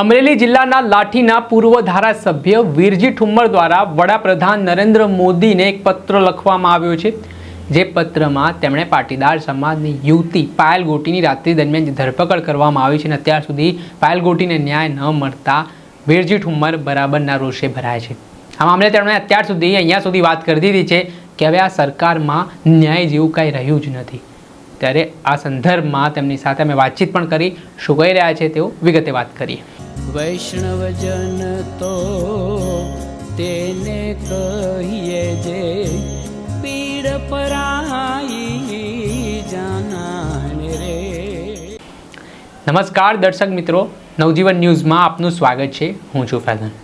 અમરેલી જિલ્લાના લાઠીના પૂર્વ ધારાસભ્ય વીરજી ઠુમ્મર દ્વારા વડાપ્રધાન નરેન્દ્ર મોદીને એક પત્ર લખવામાં આવ્યો છે, જે પત્રમાં તેમણે પાટીદાર સમાજની યુવતી પાયલ ગોટીની રાત્રિ દરમિયાન જે ધરપકડ કરવામાં આવી છે અને અત્યાર સુધી પાયલ ગોટીને ન્યાય ન મળતા વીરજી ઠુમ્મર બરાબરના રોષે ભરાય છે। આ મામલે તેમણે અત્યાર સુધી અહીંયા સુધી વાત કરી દીધી છે કે હવે આ સરકારમાં ન્યાય જેવું કાંઈ રહ્યું જ નથી। ત્યારે આ સંદર્ભમાં તેમની સાથે અમે વાતચીત પણ કરી, શું કહી રહ્યા છે તેઓ વિગતે વાત કરીએ। વૈષ્ણવજન તો તેને કહીએ જે પીડ પરાઈ જાનાને રે। નમસ્કાર દર્શક મિત્રો, નવજીવન ન્યૂઝમાં આપનું સ્વાગત છે। હું છું ફૈઝન।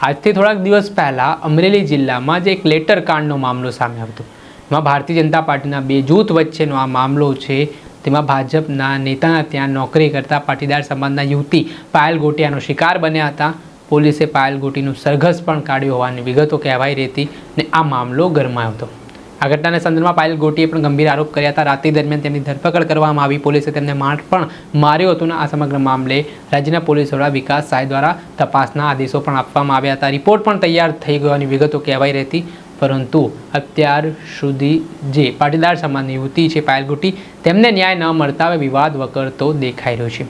આજથી થોડાક દિવસ પહેલાં અમરેલી જિલ્લામાં જે એક લેટર કાંડનો મામલો સામે આવ્યો હતો, એમાં ભારતીય જનતા પાર્ટીના બે જૂથ વચ્ચેનો આ મામલો છે। તેમાં ભાજપના નેતાના ત્યાં નોકરી કરતા પાટીદાર સમાજના યુવતી પાયલ ગોટિયાનો શિકાર બન્યા હતા। પોલીસે પાયલ ગોટીનું સરઘસ પણ કાઢ્યું હોવાની વિગતો કહેવાઈ રહી હતી અને આ મામલો ગરમાયો હતો। આ ઘટનાના સંદર્ભમાં પાયલ ગોટીએ પણ ગંભીર આરોપ કર્યા હતા। રાત્રિ દરમિયાન તેમની ધરપકડ કરવામાં આવી, પોલીસે તેમને માર પણ માર્યો હતો અને આ સમગ્ર મામલે રાજ્યના પોલીસ વડા વિકાસ સહાય દ્વારા તપાસના આદેશો પણ આપવામાં આવ્યા હતા। રિપોર્ટ પણ તૈયાર થઈ ગયોની વિગતો કહેવાઈ રહી હતી, પરંતુ અત્યાર સુધી જે પાટીદાર સમાજની યુવતી છે પાયલ ગોટી, તેમને ન્યાય ન મળતા હવે વિવાદ વકરતો દેખાઈ રહ્યો છે।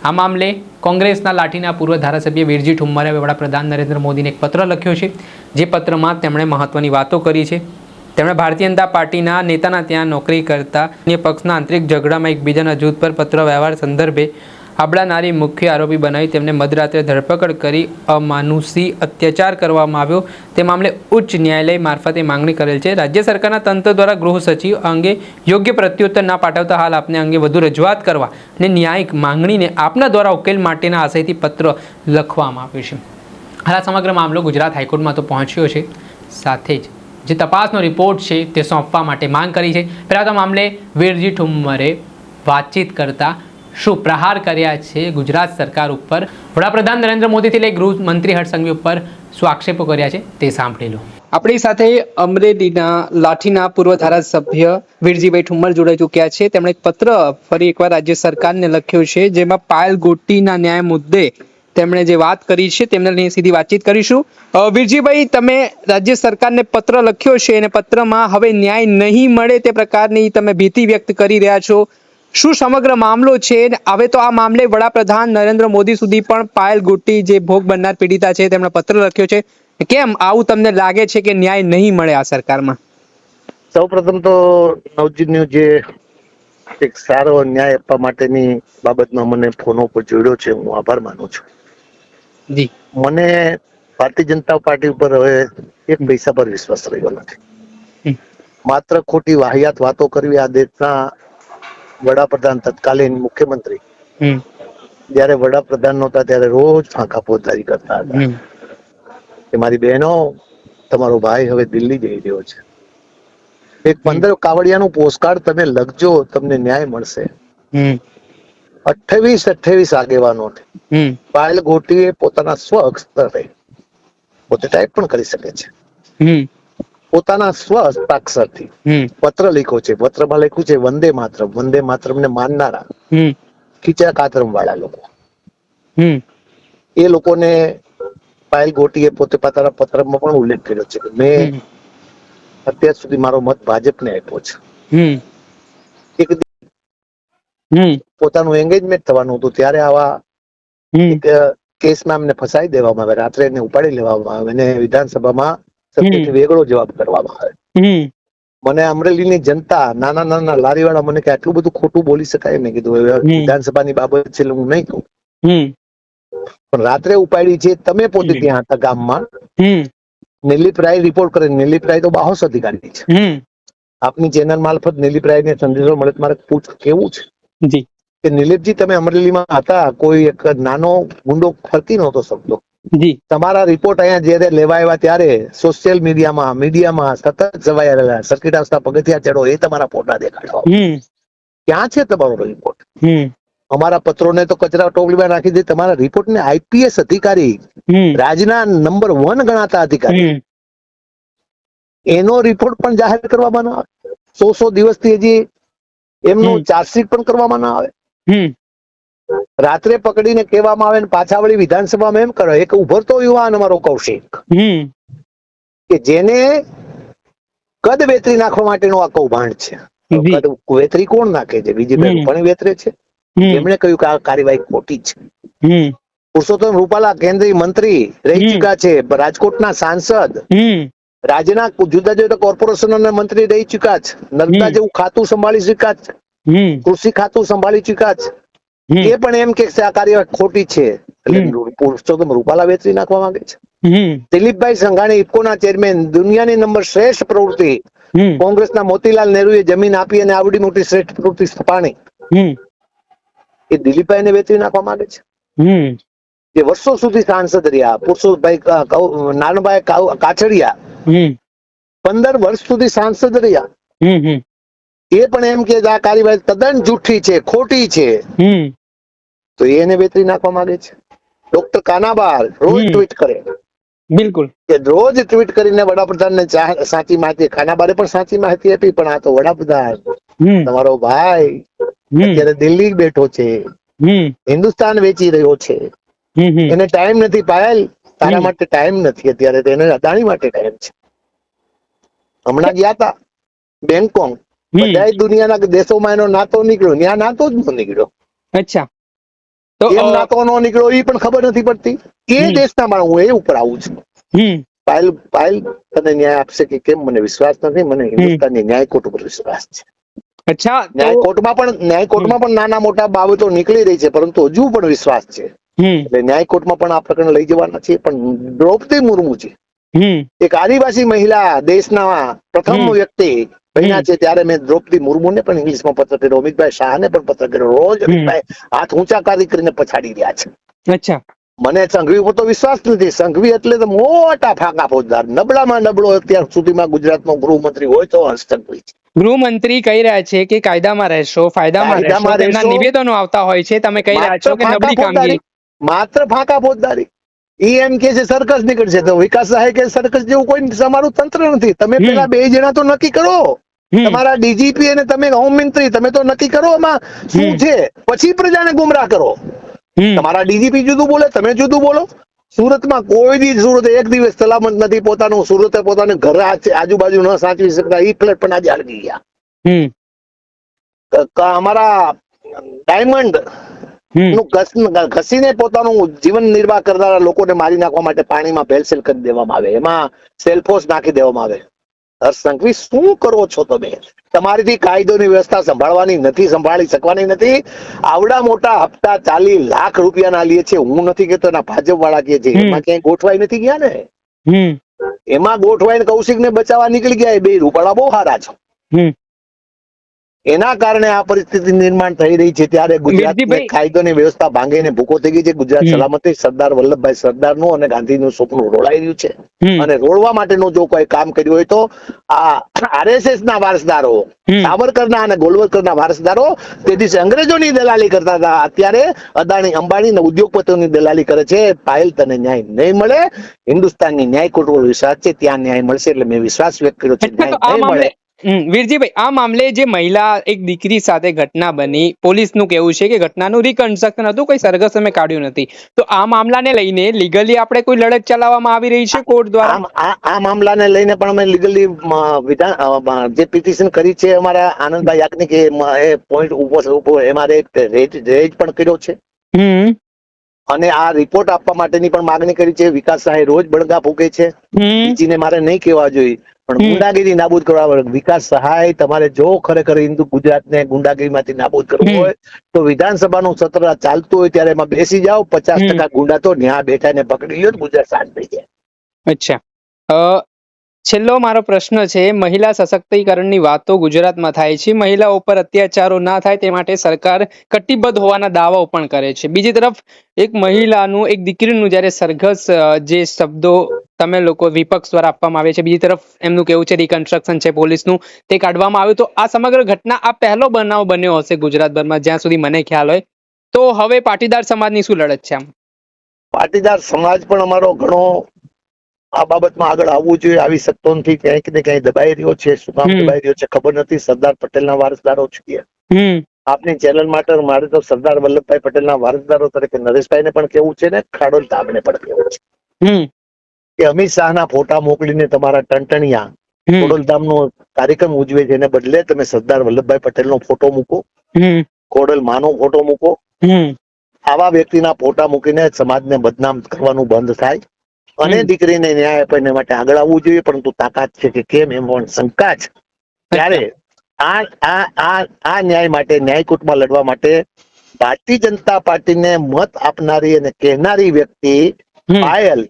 આ મામલે કોંગ્રેસના લાઠીના પૂર્વ ધારાસભ્ય વીરજી ઠુમ્મરે વડાપ્રધાન નરેન્દ્ર મોદીને એક પત્ર લખ્યો છે, જે પત્રમાં તેમણે મહત્વની વાતો કરી છે। તેમણે ભારતીય જનતા પાર્ટીના નેતાના ત્યાં નોકરી કરતા અન્ય પક્ષના આંતરિક ઝઘડામાં એકબીજાના જૂથ પર પત્ર વ્યવહાર સંદર્ભે આબળાનારી મુખ્ય આરોપી બનાવી તેમને મધરાત્રે ધરપકડ કરી અમાનુષી અત્યાચાર કરવામાં આવ્યો, તે મામલે ઉચ્ચ ન્યાયાલય મારફતે માંગણી કરેલ છે। રાજ્ય સરકારના તંત્ર દ્વારા ગૃહ સચિવ અંગે યોગ્ય પ્રત્યુત્તર ના પાઠવતા હાલ આપને અંગે વધુ રજૂઆત કરવા અને ન્યાયિક માંગણીને આપના દ્વારા ઉકેલ માટેના આશયથી પત્ર લખવામાં આવ્યો છે। હાલ આ સમગ્ર મામલો ગુજરાત હાઈકોર્ટમાં તો પહોંચ્યો છે, સાથે જ જે તપાસનો રિપોર્ટ છે તે સોંપવા માટે માંગ કરી છે। પહેલાં તો મામલે વીરજી ઠુમ્મરે વાતચીત કરતા શું પ્રહાર કર્યા છે ગુજરાત સરકાર ઉપર, વડાપ્રધાન નરેન્દ્ર મોદીથી લઈ ગૃહમંત્રી હર્ષ સંઘવી ઉપર શું આક્ષેપો કર્યા છે તે સાંભળી લો। આપણી સાથે અમરેલીના લાઠીના પૂર્વ ધારાસભ્ય વીરજીભાઈ ઠુમ્મર જોડાઈ ચૂક્યા છે। તેમણે એક પત્ર ફરી એકવાર રાજ્ય સરકારને લખ્યો છે, જેમાં પાયલ ગોટીના ન્યાય મુદ્દે તેમણે જે વાત કરી છે તેમને લઈને સીધી વાતચીત કરીશું। વીરજીભાઈ, તમે રાજ્ય સરકારને પત્ર લખ્યો છે અને પત્રમાં હવે ન્યાય નહીં મળે તે પ્રકારની તમે ભીતિ વ્યક્ત કરી રહ્યા છો, શું સમગ્ર મામલો છે? હવે તો આ મામલે વડાપ્રધાન નરેન્દ્ર મોદી સુધી પણ પાયલ ગોટી જે ભોગ બનનાર પીડિતા છે તેમણે પત્ર લખ્યો છે, કેમ આવું તમને લાગે છે કે ન્યાય નહીં મળે આ સરકારમાં? સૌપ્રથમ તો નવજીવન ન્યૂઝ જે એક સારો ન્યાય આપવા માટેની બાબતમાં મને ફોન ઉપર જોડ્યો છે, હું આભાર માનું છું। જી, મને ભારતીય જનતા પાર્ટી ઉપર હવે એક પૈસા પર વિશ્વાસ રહ્યો નથી। માત્ર ખોટી વાહિયાત વાતો કરવી આ દેશના વડાપ્રધાન તત્કાલીન મુખ્યમંત્રી જયારે વડાપ્રધાન નહોતા ત્યારે રોજ ફાંકા ફોજદારી કરતા હતા કે મારી બહેનો, તમારો ભાઈ હવે દિલ્હી જઈ રહ્યો છે, એક 15 કાવડિયાનું પોસ્ટકાર્ડ તમે લખજો, તમને ન્યાય મળશે। 28 આગેવાનો પાયલ ગોટીએ પોતાના સ્વ અક્ષરે પોતે ટાઈપ પણ કરી શકે છે, પોતાના સ્વ હસ્તાક્ષરથી પત્ર લખ્યો છે। પત્રમાં લખ્યું છે વંદે માતરમ, વંદે માતરમ ને માનનારા ખીચા કાતરમ વાળા લોકો, એ લોકોને પાયલ ગોટીએ પોતે પોતાના પત્રમાં પણ ઉલ્લેખ કર્યો છે કે મેં અત્યાર સુધી મારો મત ભાજપને આપ્યો છે। એક પોતાનું એંગેજમેન્ટ થવાનું હતું ત્યારે આવા કેસમાં એમને ફસાઈ દેવામાં આવે, રાત્રે એને ઉપાડી લેવામાં આવે અને વિધાનસભામાં સત્યથી વેગળો જવાબ કરવામાં આવે। મને અમરેલીની જનતા, નાના નાના લારીવાળા મને કે આટલું બધું ખોટું બોલી શકાય? મેં કીધું વિધાનસભાની બાબત છે હું નહીં કહું, પણ રાત્રે ઉપાડી છે, તમે પોતે ત્યાં હતા ગામમાં, નિલીપ રાય રિપોર્ટ કરે, નિલીપ રાય તો બાહોશ અધિકારી છે, આપની ચેનલ મારફત નિલીપ રાયને સંદેશો મળે, મારે પૂછ કેવું છે કે નિલીપજી તમે અમરેલીમાં હતા, કોઈ એક નાનો ગુંડો ફરતી નહોતો શકતો, તમારા રિપોર્ટ અહીંયા જયારે લેવા આવ્યા ત્યારે સોશિયલ મીડિયામાં સતત જવાયા રહેલા, સર્કિટ હાઉસના પગથિયા ચડો એ તમારા ફોટા દેખાડો, ક્યાં છે તમારો રિપોર્ટ? અમારા પત્રોને તો કચરા ટોપલીમાં નાખી દે, તમારા રિપોર્ટને આઈપીએસ અધિકારી, રાજ્યના નંબર 1 ગણાતા અધિકારી, એનો રિપોર્ટ પણ જાહેર કરવામાં ન આવે, 100 દિવસથી હજી એમનું ચાર્જશીટ પણ કરવામાં ના આવે। રાત્રે પકડીને કહેવામાં આવે ને પાછા વળી વિધાનસભામાં એમ કરો. એક ઉભરતો યુવાન અમારો કૌશિક કે જેને કદ વેતરી નાખવા માટેનું આ કૌભાંડ છે. જી. કદ વેતરી કોણ નાખે છે? બીજી રૂપાણી વેતરે છે. એમણે કહ્યું કે આ કાર્યવાહી ખોટી છે. પુરુષોત્તમ રૂપાલા કેન્દ્રીય મંત્રી રહી ચુક્યા છે, રાજકોટના સાંસદ, રાજ્યના જુદા જુદા કોર્પોરેશનોના મંત્રી રહી ચુક્યા છે, નર્મદા જેવું ખાતું સંભાળી ચુક્યા છે, કૃષિ ખાતું સંભાળી ચુક્યા છે. એ પણ એમ કે આ કાર્યવાહી ખોટી છે. એટલે પુરુષોત્તમ રૂપાલા વેચી નાખવા માંગે છે. દિલીપભાઈ સંઘાણી ઇફકોના ચેરમેન, દુનિયાની નંબર શ્રેષ્ઠ પ્રવૃત્તિ, કોંગ્રેસના મોતીલાલ નહેરુએ જમીન આપી અને આવડી મોટી શ્રેષ્ઠ પ્રવૃત્તિ સ્થપાણી, એ દિલીપભાઈને વેચી નાખવા માંગે છે. જે વર્ષો સુધી સાંસદ રહ્યા, પુરુષોત્તમભાઈ નાનભાઈ કાછડિયા 15 વર્ષ સુધી સાંસદ રહ્યા, એ પણ એમ કે આ કાર્યવાહી તદ્દન જૂઠી છે, ખોટી છે, તો એને વેચી નાખવા માંગે છે. ડોક્ટર કાનાબાર રોજ ટ્વીટ કરે, બિલકુલ, કે રોજ ટ્વીટ કરીને વડાપ્રધાનને સાચી માહિતી, ખાનાબારે પણ સાચી માહિતી આપી, પણ આ તો વડાપ્રધાન તમારો ભાઈ અત્યારે દિલ્હી બેઠો છે, હિન્દુસ્તાન વેચી રહ્યો છે, એને ટાઈમ નથી. પાયલ, તારા માટે ટાઈમ નથી અત્યારે, તેને અદાણી માટે ટાઈમ છે. હમણાં ગયા હતા બેંગકોક, બધા દુનિયાના દેશોમાં એનો નાતો નીકળ્યો, ત્યાં નાતો જ ન નીકળ્યો. અચ્છા, તો કેમ નાતો નો નીકળ્યો એ પણ ખબર નથી પડતી. એ દેશના માણસ, હું એ ઉપર આવું છું. પાયલ, તને ન્યાય આપશે કે કેમ મને વિશ્વાસ નથી. મને હિન્દુસ્તાનની ન્યાયકોર્ટ ઉપર વિશ્વાસ છે. અચ્છા, ન્યાયકોર્ટમાં પણ નાના મોટા બાબતો નીકળી રહી છે, પરંતુ હજુ પણ વિશ્વાસ છે. એટલે ન્યાયકોર્ટમાં પણ આ પ્રકરણ લઈ જવાના છે. પણ દ્રૌપદી મુર્મુ છે, એક આદિવાસી મહિલા, દેશના પ્રથમ વ્યક્તિ બન્યા છે. ત્યારે મેં દ્રૌપદી મુર્મુને પણ ઇંગ્લિશમાં પત્ર કર્યો, અમિતભાઈ શાહને પણ પત્ર કર્યો. રોજ અમિતભાઈ હાથ ઊંચા કરીને પછાડી રહ્યા છે. અચ્છા, મને સંઘવી ઉપર તો વિશ્વાસ નથી. સંઘવી એટલે તો મોટા ફાંકા ફોજદાર, નબળામાં નબળો અત્યાર સુધીમાં ગુજરાતનો ગૃહમંત્રી હોય તો હર્ષ સંઘવી છે. ગૃહમંત્રી કહી રહ્યા છે કે કાયદામાં રહેશો, ફાયદામાં રહેશો, તેમના નિવેદનો આવતા હોય છે, તમે કહી રહ્યા છો કે નબળી કામગીરી, માત્ર ફાંકા ફોજદારી. એમ કે છે સર્કસ નીકળશે, તો વિકાસ સહાય કે સર્કસ જેવું કોઈ તમારું તંત્ર નથી. તમે પેલા 2 જણા તો નક્કી કરો, તમારા ડીજીપી અને તમે હોમ મંત્રી, તમે તો નક્કી કરો એમાં શું છે, પછી પ્રજાને ગુમરાહ કરો. તમારા ડીજીપી જુદું બોલે, તમે જુદું બોલો. સુરતમાં કોઈ દી સુરત એક દિવસ સલામત નથી. પોતાનું સુરતે પોતાનું ઘર આજુબાજુ ન સાચવી શકતા એ ફ્લેટ પણ આજે હરગી ગયા. અમારા ડાયમંડ નું ઘસીને પોતાનું જીવન નિર્વાહ કરનારા લોકોને મારી નાખવા માટે પાણીમાં ભેળસેળ કરી દેવામાં આવે, એમાં સેલ્ફોસ નાખી દેવામાં આવે. હર્ષ સંઘવી, શું કરો છો તમે? તમારીથી કાયદોની વ્યવસ્થા સંભાળવાની નથી, સંભાળી શકવાની નથી. આવડા મોટા હપ્તા 40 લાખ રૂપિયાના લે છે. હું નથી કેતો, એના ભાજપ વાળા કે છે, એમાં ક્યાંય ગોઠવાઈ નથી ગયા ને. એમાં ગોઠવાઈને કૌશિકને બચાવવા નીકળી ગયા. 2 રૂપાળા બહુ સારા છે. એના કારણે આ પરિસ્થિતિ નિર્માણ થઈ રહી છે. ત્યારે ગુજરાતની કાયદોની વ્યવસ્થા ભાંગીને ભૂકો થઈ ગઈ છે. ગુજરાત સલામતી સરદાર વલ્લભભાઈ સરદારનું અને ગાંધીનું સપનું રોળાઈ રહ્યું છે. અને રોળવા માટેનું જો કોઈ કામ કર્યું હોય તો આ આરએસએસ ના વારસદારો, સાવરકરના અને ગોલવલકરના વારસદારો તે દિવસે અંગ્રેજોની દલાલી કરતા હતા, અત્યારે અદાણી અંબાણી અને ઉદ્યોગપતિઓની દલાલી કરે છે. પાયલ, તને ન્યાય નહીં મળે. હિન્દુસ્તાનની ન્યાય કોર્ટ પર વિશ્વાસ છે, ત્યાં ન્યાય મળશે. એટલે મેં વિશ્વાસ વ્યક્ત કર્યો છે, ન્યાય નહીં મળે. વીરજીભાઈ, આ મામલે જે મહિલા એક દીકરી સાથે ઘટના બની, પોલીસનું કહેવું છે કે ઘટનાનું રિકન્સ્ટ્રક્શન હતું, કોઈ સરઘસ અમે કાઢ્યું નથી. તો આ મામલાને લઈને લીગલી આપણે કોઈ લડત ચલાવવામાં આવી રહી છે કોર્ટ દ્વારા? આ મામલાને લઈને પણ અમે લીગલી જે પિટિશન કરી છે અમારા આનંદભાઈ યાજ્ઞિક, એ પોઈન્ટ ઉભો એમાં રેજ પણ કર્યો છે. અને આ રિપોર્ટ આપવા માટેની પણ માંગણી કરી છે. વિકાસ સહાય રોજ બળગા ફૂકે છે. બીજીને મારે નહીં કહેવા જોઈએ, પણ ગુંડાગીરી નાબૂદ કરવા વિકાસ સહાય તમારે જો ખરેખર હિન્દુ ગુજરાતને ગુંડાગીરીમાંથી નાબૂદ કરવું હોય તો વિધાનસભાનું સત્ર ચાલતું હોય ત્યારે એમાં બેસી જાઓ. 50% ગુંડા તો ન્યા બેઠા ને પકડી લ્યો, ગુજરાત શાંત થઈ જાય. અચ્છા, છેલ્લો મારો પ્રશ્ન છે, મહિલા સશક્તિકરણની વાતો ગુજરાતમાં થાય છે, મહિલાઓ પર અત્યાચારો ના થાય તે માટે સરકાર કટિબદ્ધ હોવાના દાવાઓ પણ કરે છે. બીજી તરફ એક મહિલાનું, એક દીકરીનું જ્યારે સરઘસ જે શબ્દો તમે લોકો વિપક્ષ દ્વારા આપવામાં આવે છે, બીજી તરફ એમનું કેવું છે રિકન્સ્ટ્રક્શન છે પોલીસનું, તે કાઢવામાં આવ્યું. તો આ સમગ્ર ઘટના, આ પહેલો બનાવ બન્યો હશે ગુજરાતભરમાં જ્યાં સુધી મને ખ્યાલ હોય. તો હવે પાટીદાર સમાજની શું લડત છે? આમ પાટીદાર સમાજ પણ અમારો ઘણો આ બાબતમાં આગળ આવવું જોઈએ, આવી શકતો નથી. ક્યાંક ને ક્યાંય દબાઈ રહ્યો છે. શું કામ દબાઈ રહ્યો છે ખબર નથી. સરદાર પટેલના વારસદારો છીએ. આપની ચેનલ માટે મારે તો સરદાર વલ્લભભાઈ પટેલના વારસદારો તરીકે નરેશભાઈને પણ કેવું છે ને ખાડોલ ધામને પણ કેવું છે કે અમિત શાહના ફોટા મોકલીને તમારા ટંટણિયા ખોડલધામનો કાર્યક્રમ ઉજવે છે એને બદલે તમે સરદાર વલ્લભભાઈ પટેલનો ફોટો મૂકો, ખોડલમાનો ફોટો મૂકો. આવા વ્યક્તિના ફોટા મૂકીને સમાજને બદનામ કરવાનું બંધ થાય અને દીકરીને ન્યાય આપવા માટે આગળ આવવું જોઈએ. પરંતુ તાકાત છે કે કેમ એમ પણ શંકા છે. ત્યારે આ ન્યાય માટે, ન્યાયકૂટમાં લડવા માટે ભારતીય જનતા પાર્ટીને મત આપનારી અને કહેનારી વ્યક્તિ પાયલ,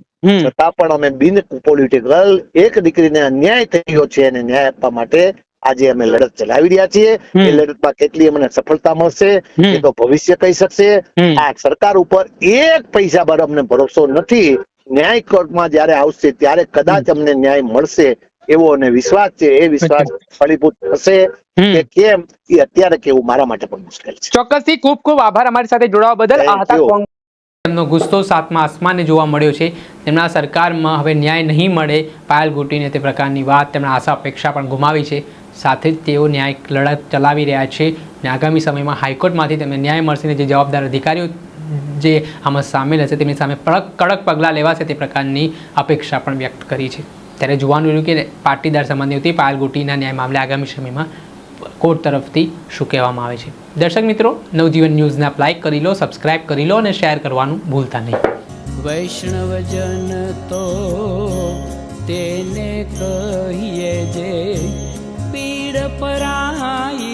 છતાં પણ અમે બિન પોલિટિકલ એક દીકરીને અન્યાય થયો છે અને ન્યાય આપવા માટે આજે અમે લડત ચલાવી રહ્યા છીએ. એ લડતમાં કેટલી અમને સફળતા મળશે એ તો ભવિષ્ય કહી શકશે. આ સરકાર ઉપર એક પૈસા પર અમને ભરોસો નથી. ન્યાય કોર્ટમાં જયારે આવશે ત્યારે કદાચ અમને ન્યાય મળશે એવો અને વિશ્વાસ છે. એ વિશ્વાસ ફળીભૂત થશે કે કેમ એ અત્યારે કેવું મારા માટે પણ મુશ્કેલ છે. ચોક્કસથી ખૂબ ખૂબ આભાર અમારી સાથે જોડાવા બદલ. આ હતા તેમનો ગુસ્સો સાતમા આસમાને જોવા મળ્યો છે. તેમના સરકારમાં હવે ન્યાય નહીં મળે પાયલ ઘૂંટીને તે પ્રકારની વાત, તેમના આશા અપેક્ષા પણ ગુમાવી છે. સાથે જ તેઓ ન્યાય લડત ચલાવી રહ્યા છે અને આગામી સમયમાં હાઈકોર્ટમાંથી તેમને ન્યાય મળશે. જે જવાબદાર અધિકારીઓ જે આમાં સામેલ હશે તેમની સામે કડક પગલાં લેવાશે તે પ્રકારની અપેક્ષા પણ વ્યક્ત કરી છે. ત્યારે જોવાનું રહ્યું કે પાટીદાર સમાજની હતી પાયલ ઘૂંટીના ન્યાય મામલે આગામી સમયમાં કોર્ટ તરફથી શું કહેવામાં આવે છે. દર્શક મિત્રો, નવજીવન ન્યૂઝને આપ લાઈક કરી લો, સબસ્ક્રાઇબ કરી લો અને શેર કરવાનું ભૂલતા નહીં. વૈષ્ણવજન તો તેને કહીએ જે પીડ પરાઈ.